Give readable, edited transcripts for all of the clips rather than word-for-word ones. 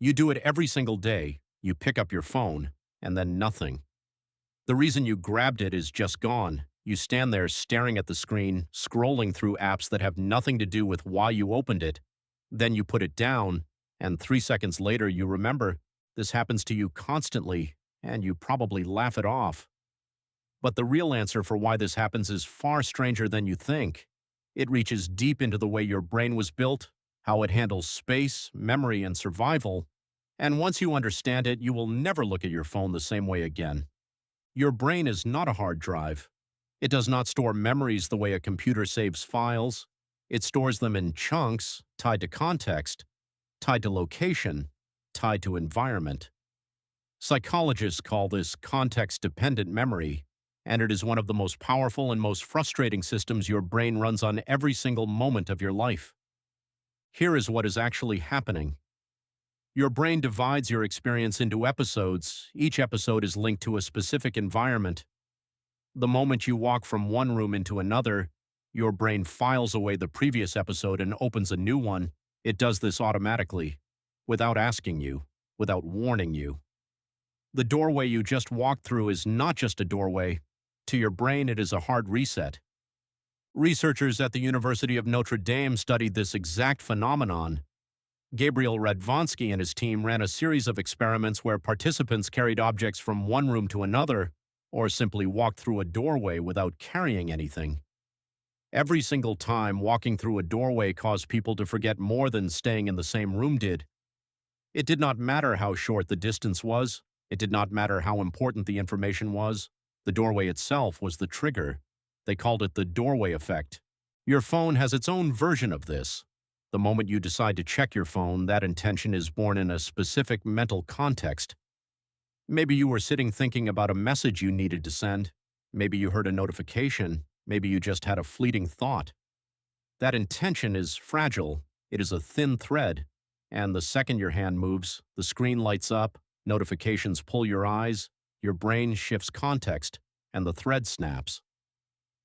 You do it every single day. You pick up your phone, and then nothing. The reason you grabbed it is just gone. You stand there staring at the screen, scrolling through apps that have nothing to do with why you opened it. Then you put it down, and 3 seconds later you remember this happens to you constantly, and you probably laugh it off. But the real answer for why this happens is far stranger than you think. It reaches deep into the way your brain was built, how it handles space, memory, and survival. And once you understand it, you will never look at your phone the same way again. Your brain is not a hard drive. It does not store memories the way a computer saves files. It stores them in chunks, tied to context, tied to location, tied to environment. Psychologists call this context-dependent memory, and it is one of the most powerful and most frustrating systems your brain runs on every single moment of your life. Here is what is actually happening. Your brain divides your experience into episodes. Each episode is linked to a specific environment. The moment you walk from one room into another, your brain files away the previous episode and opens a new one. It does this automatically, without asking you, without warning you. The doorway you just walked through is not just a doorway. To your brain, it is a hard reset. Researchers at the University of Notre Dame studied this exact phenomenon. Gabriel Radvansky and his team ran a series of experiments where participants carried objects from one room to another, or simply walked through a doorway without carrying anything. Every single time, walking through a doorway caused people to forget more than staying in the same room did. It did not matter how short the distance was. It did not matter how important the information was. The doorway itself was the trigger. They called it the doorway effect. Your phone has its own version of this. The moment you decide to check your phone, that intention is born in a specific mental context. Maybe you were sitting thinking about a message you needed to send. Maybe you heard a notification. Maybe you just had a fleeting thought. That intention is fragile. It is a thin thread. And the second your hand moves, the screen lights up, notifications pull your eyes, your brain shifts context, and the thread snaps.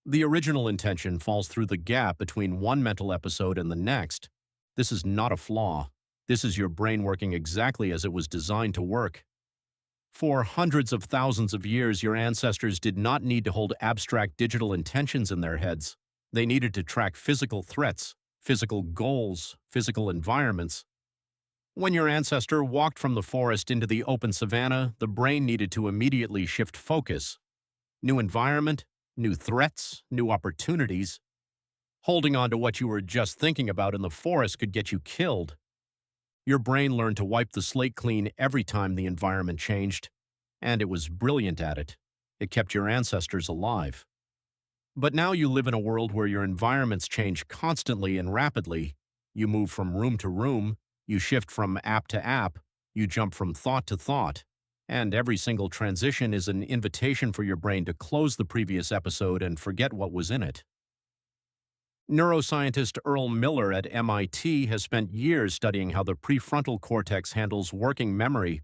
The original intention falls through the gap between one mental episode and the next. This is not a flaw. This is your brain working exactly as it was designed to work. For hundreds of thousands of years, your ancestors did not need to hold abstract digital intentions in their heads. They needed to track physical threats, physical goals, physical environments. When your ancestor walked from the forest into the open savanna, the brain needed to immediately shift focus. New environment, new threats, new opportunities. Holding on to what you were just thinking about in the forest could get you killed. Your brain learned to wipe the slate clean every time the environment changed, and it was brilliant at it. It kept your ancestors alive. But now you live in a world where your environments change constantly and rapidly. You move from room to room, you shift from app to app, you jump from thought to thought, and every single transition is an invitation for your brain to close the previous episode and forget what was in it. Neuroscientist Earl Miller at MIT has spent years studying how the prefrontal cortex handles working memory.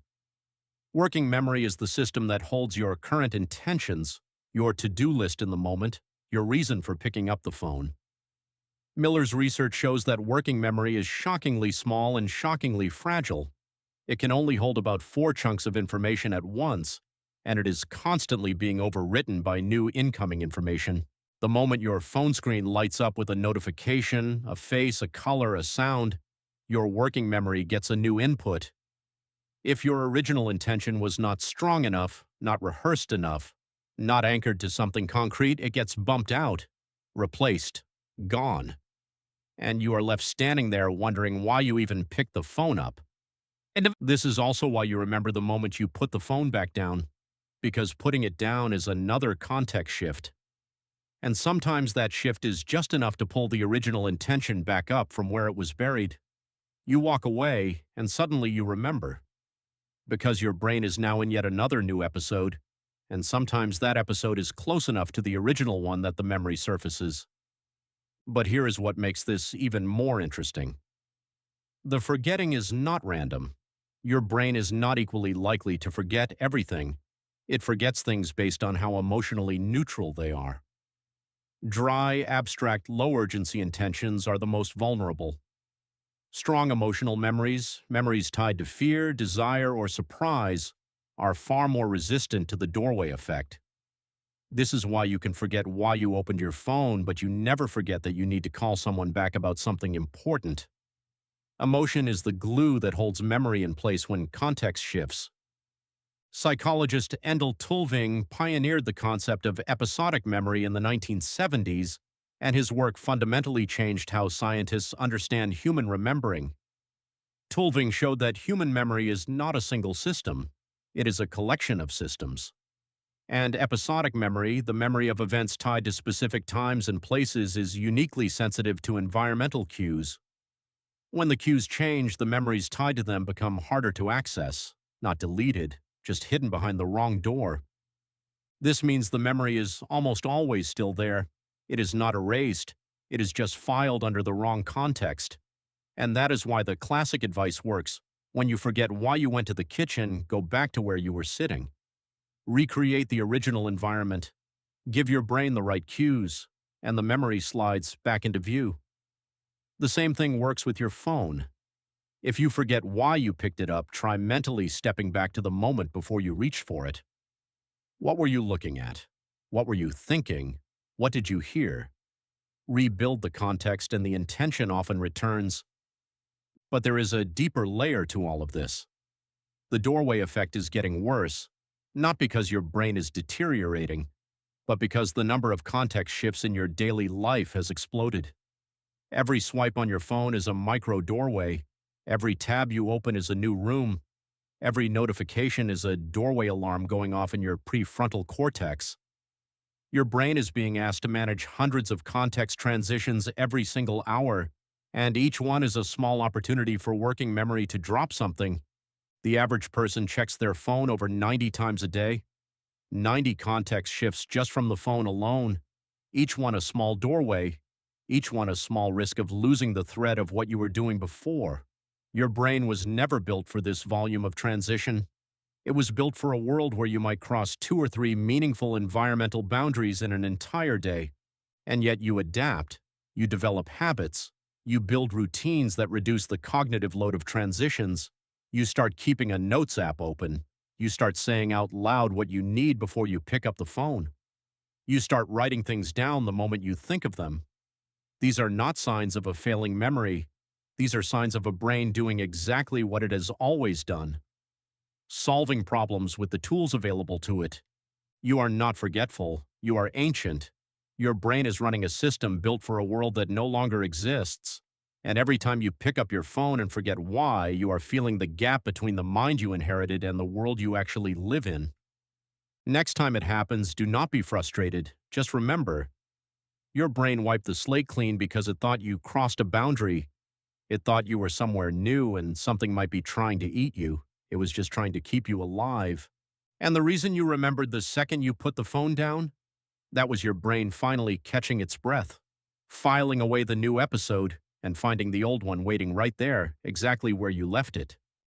Working memory is the system that holds your current intentions, your to-do list in the moment, your reason for picking up the phone. Miller's research shows that working memory is shockingly small and shockingly fragile. It can only hold about 4 chunks of information at once, and it is constantly being overwritten by new incoming information. The moment your phone screen lights up with a notification, a face, a color, a sound, your working memory gets a new input. If your original intention was not strong enough, not rehearsed enough, not anchored to something concrete, it gets bumped out, replaced, gone. And you are left standing there wondering why you even picked the phone up. And this is also why you remember the moment you put the phone back down, because putting it down is another context shift. And sometimes that shift is just enough to pull the original intention back up from where it was buried. You walk away, and suddenly you remember. Because your brain is now in yet another new episode, and sometimes that episode is close enough to the original one that the memory surfaces. But here is what makes this even more interesting. The forgetting is not random. Your brain is not equally likely to forget everything. It forgets things based on how emotionally neutral they are. Dry, abstract, low-urgency intentions are the most vulnerable. Strong emotional memories, memories tied to fear, desire, or surprise, are far more resistant to the doorway effect. This is why you can forget why you opened your phone, but you never forget that you need to call someone back about something important. Emotion is the glue that holds memory in place when context shifts. Psychologist Endel Tulving pioneered the concept of episodic memory in the 1970s, and his work fundamentally changed how scientists understand human remembering. Tulving showed that human memory is not a single system, it is a collection of systems. And episodic memory, the memory of events tied to specific times and places, is uniquely sensitive to environmental cues. When the cues change, the memories tied to them become harder to access, not deleted, just hidden behind the wrong door. This means the memory is almost always still there. It is not erased, it is just filed under the wrong context. And that is why the classic advice works. When you forget why you went to the kitchen, go back to where you were sitting. Recreate the original environment. Give your brain the right cues, and the memory slides back into view. The same thing works with your phone. If you forget why you picked it up, try mentally stepping back to the moment before you reach for it. What were you looking at? What were you thinking? What did you hear? Rebuild the context, and the intention often returns. But there is a deeper layer to all of this. The doorway effect is getting worse, not because your brain is deteriorating, but because the number of context shifts in your daily life has exploded. Every swipe on your phone is a micro doorway. Every tab you open is a new room. Every notification is a doorway alarm going off in your prefrontal cortex. Your brain is being asked to manage hundreds of context transitions every single hour, and each one is a small opportunity for working memory to drop something. The average person checks their phone over 90 times a day. 90 context shifts just from the phone alone, each one a small doorway, each one a small risk of losing the thread of what you were doing before. Your brain was never built for this volume of transition. It was built for a world where you might cross 2 or 3 meaningful environmental boundaries in an entire day. And yet you adapt, you develop habits, you build routines that reduce the cognitive load of transitions. You start keeping a notes app open. You start saying out loud what you need before you pick up the phone. You start writing things down the moment you think of them. These are not signs of a failing memory. These are signs of a brain doing exactly what it has always done, solving problems with the tools available to it. You are not forgetful. You are ancient. Your brain is running a system built for a world that no longer exists. And every time you pick up your phone and forget why, you are feeling the gap between the mind you inherited and the world you actually live in. Next time it happens, do not be frustrated. Just remember, your brain wiped the slate clean because it thought you crossed a boundary. It thought you were somewhere new and something might be trying to eat you. It was just trying to keep you alive. And the reason you remembered the second you put the phone down? That was your brain finally catching its breath, filing away the new episode, and finding the old one waiting right there, exactly where you left it.